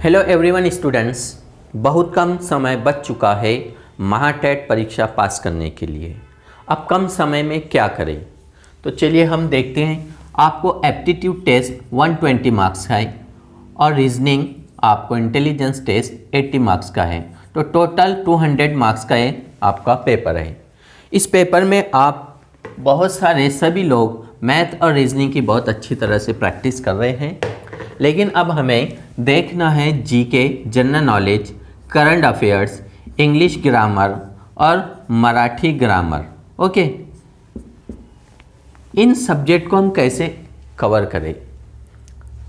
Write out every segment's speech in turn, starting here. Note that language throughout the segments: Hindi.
हेलो एवरीवन स्टूडेंट्स, बहुत कम समय बच चुका है महाटेट परीक्षा पास करने के लिए। अब कम समय में क्या करें, तो चलिए हम देखते हैं। आपको एप्टीट्यूड टेस्ट 120 मार्क्स है और रीजनिंग आपको इंटेलिजेंस टेस्ट 80 मार्क्स का है, तो टोटल 200 मार्क्स का ये आपका पेपर है। इस पेपर में आप बहुत सारे सभी लोग मैथ और रीजनिंग की बहुत अच्छी तरह से प्रैक्टिस कर रहे हैं, लेकिन अब हमें देखना है GK, general knowledge, current affairs, English grammar और मराठी ग्रामर। ओके, इन सब्जेक्ट को हम कैसे कवर करें।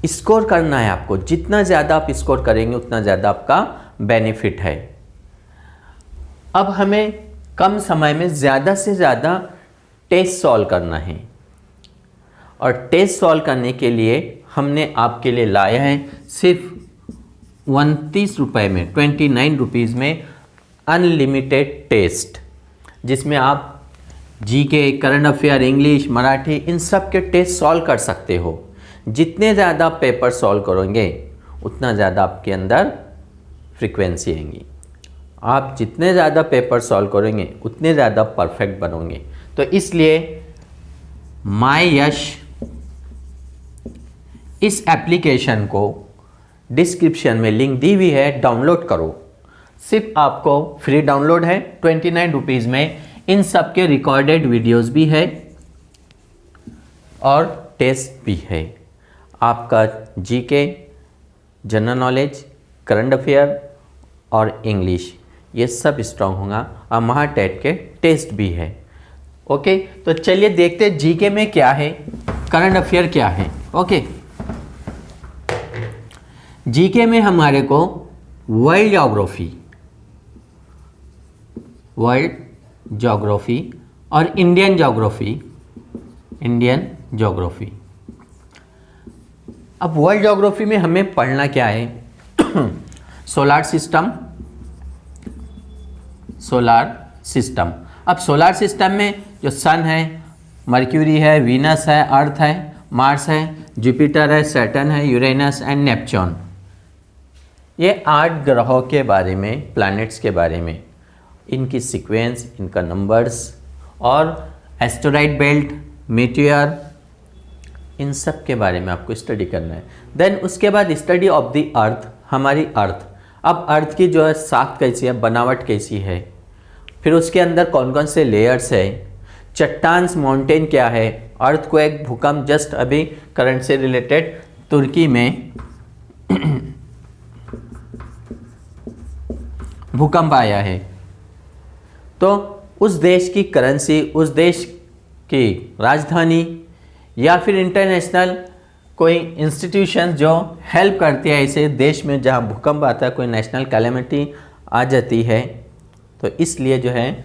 स्कोर करना है आपको, जितना ज़्यादा आप स्कोर करेंगे उतना ज़्यादा आपका बेनिफिट है। अब हमें कम समय में ज़्यादा से ज़्यादा टेस्ट सॉल्व करना है और टेस्ट सॉल्व करने के लिए हमने आपके लिए लाया है सिर्फ 29 रुपये में, 29 रुपीज़ में अनलिमिटेड टेस्ट, जिसमें आप GK, current affair, English, Marathi इन सब के टेस्ट सॉल्व कर सकते हो। जितने ज़्यादा पेपर सॉल्व करोगे उतना ज़्यादा आपके अंदर फ्रीक्वेंसी आएंगी। आप जितने ज़्यादा पेपर सॉल्व करेंगे उतने ज़्यादा परफेक्ट बनोगे। तो इसलिए माय यश इस एप्लीकेशन को डिस्क्रिप्शन में लिंक दी हुई है, डाउनलोड करो। सिर्फ आपको फ्री डाउनलोड है 29 रुपीज़ में। इन सब के रिकॉर्डेड वीडियोस भी है और टेस्ट भी है। आपका GK, general knowledge, current affair और इंग्लिश ये सब स्ट्रांग होगा और महाटेट के टेस्ट भी है। ओके, तो चलिए देखते हैं जीके में क्या है, करंट अफेयर क्या है। ओके, जीके में हमारे को वर्ल्ड ज्योग्राफी और इंडियन ज्योग्राफी। अब वर्ल्ड ज्योग्राफी में हमें पढ़ना क्या है सोलार सिस्टम। अब सोलार सिस्टम में जो सन है, मर्क्यूरी है, वीनस है, अर्थ है, मार्स है, जुपिटर है, सैटर्न है, यूरेनस एंड नेपच्यून। ये 8 ग्रहों के बारे में, प्लैनेट्स के बारे में, इनकी सीक्वेंस, इनका नंबर्स और एस्टेरॉयड बेल्ट, मीटियर, इन सब के बारे में आपको स्टडी करना है। देन उसके बाद स्टडी ऑफ द अर्थ, हमारी अर्थ। अब अर्थ की जो है साख्त कैसी है, बनावट कैसी है, फिर उसके अंदर कौन कौन से लेयर्स है, चट्टान, माउंटेन क्या है, अर्थक्वेक, भूकंप। जस्ट अभी करंट से रिलेटेड तुर्की में भूकंप आया है, तो उस देश की करेंसी, उस देश की राजधानी या फिर इंटरनेशनल कोई इंस्टीट्यूशन जो हेल्प करती है ऐसे देश में जहां भूकंप आता है, कोई नेशनल कैलेमिटी आ जाती है। तो इसलिए जो है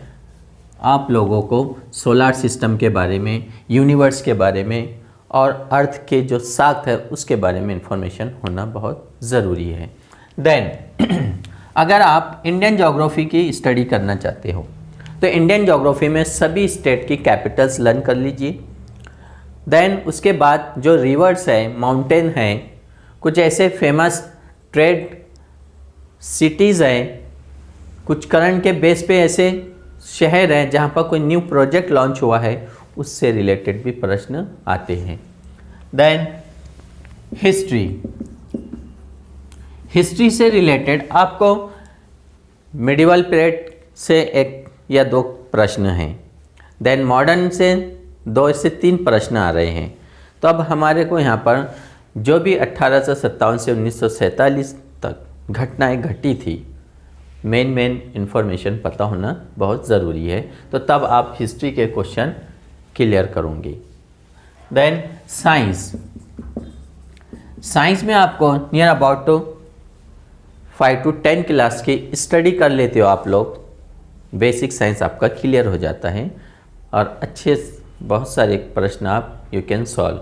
आप लोगों को सोलार सिस्टम के बारे में, यूनिवर्स के बारे में और अर्थ के जो साख्त है उसके बारे में इंफॉर्मेशन होना बहुत ज़रूरी है। देन अगर आप इंडियन ज्योग्राफी की स्टडी करना चाहते हो तो इंडियन ज्योग्राफी में सभी स्टेट की कैपिटल्स लर्न कर लीजिए। देन उसके बाद जो रिवर्स है, माउंटेन है, कुछ ऐसे फेमस ट्रेड सिटीज़ हैं, कुछ करंट के बेस पे ऐसे शहर हैं जहाँ पर कोई न्यू प्रोजेक्ट लॉन्च हुआ है, उससे रिलेटेड भी प्रश्न आते हैं। देन हिस्ट्री से रिलेटेड आपको मिडिवल पीरियड से 1 या 2 प्रश्न हैं। देन मॉडर्न से 2 से 3 प्रश्न आ रहे हैं। तो अब हमारे को यहाँ पर जो भी 1857 से 1947 तक घटनाएं घटी थी, मेन इंफॉर्मेशन पता होना बहुत ज़रूरी है, तो तब आप हिस्ट्री के क्वेश्चन क्लियर करोगे। देन साइंस में आपको नियर अबाउट 5 to 10 क्लास की स्टडी कर लेते हो आप लोग, बेसिक साइंस आपका क्लियर हो जाता है और अच्छे बहुत सारे प्रश्न आप यू कैन सॉल्व।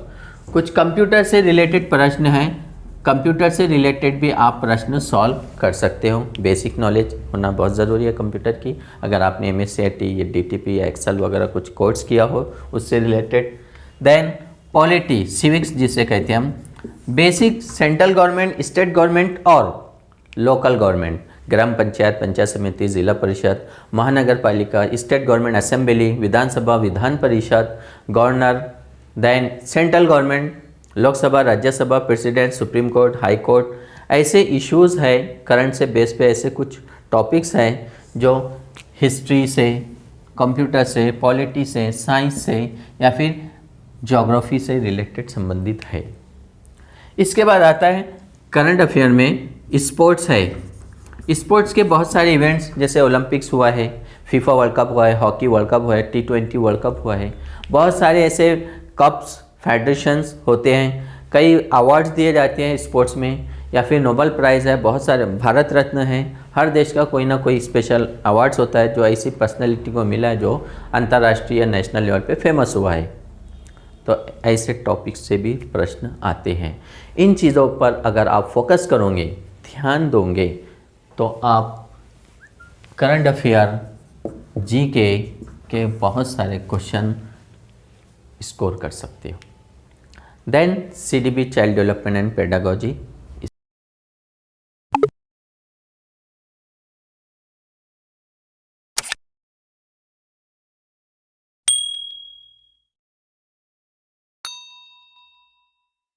कुछ कंप्यूटर से रिलेटेड प्रश्न हैं, कंप्यूटर से रिलेटेड भी आप प्रश्न सॉल्व कर सकते हो। बेसिक नॉलेज होना बहुत ज़रूरी है कंप्यूटर की। अगर आपने MSc या DTP या एक्सेल वगैरह कुछ कोर्स किया हो उससे रिलेटेड। देन पॉलिटी, सिविक्स जिसे कहते हैं हम, basic central government, state government और लोकल गवर्नमेंट, ग्राम पंचायत, पंचायत समिति, जिला परिषद, महानगर पालिका, state government assembly, Vidhan Sabha, Vidhan Parishad, governor, then central government, Lok Sabha, Rajya Sabha, president, supreme court, high court, ऐसे इश्यूज़ है करंट से बेस पे। ऐसे कुछ टॉपिक्स हैं जो हिस्ट्री से, कंप्यूटर से, पॉलिटी से, साइंस से या फिर ज्योग्राफी से रिलेटेड संबंधित है। इसके बाद आता है करंट अफेयर में स्पोर्ट्स है। स्पोर्ट्स के बहुत सारे इवेंट्स, जैसे ओलंपिक्स हुआ है, फीफा वर्ल्ड कप हुआ है, हॉकी वर्ल्ड कप हुआ है, T20 वर्ल्ड कप हुआ है, बहुत सारे ऐसे कप्स, फेडरेशंस होते हैं, कई अवार्ड्स दिए जाते हैं स्पोर्ट्स में, या फिर नोबेल प्राइज़ है, बहुत सारे भारत रत्न है। हर देश का कोई ना कोई स्पेशल अवार्ड्स होता है जो ऐसी पर्सनैलिटी को मिला है जो अंतर्राष्ट्रीय या नेशनल लेवल पे फेमस हुआ है। तो ऐसे टॉपिक्स से भी प्रश्न आते हैं। इन चीज़ों पर अगर आप फोकस करोगे, ध्यान दोगे, तो आप करंट अफेयर, जीके के बहुत सारे क्वेश्चन स्कोर कर सकते हो। Then CDB, child development and pedagogy,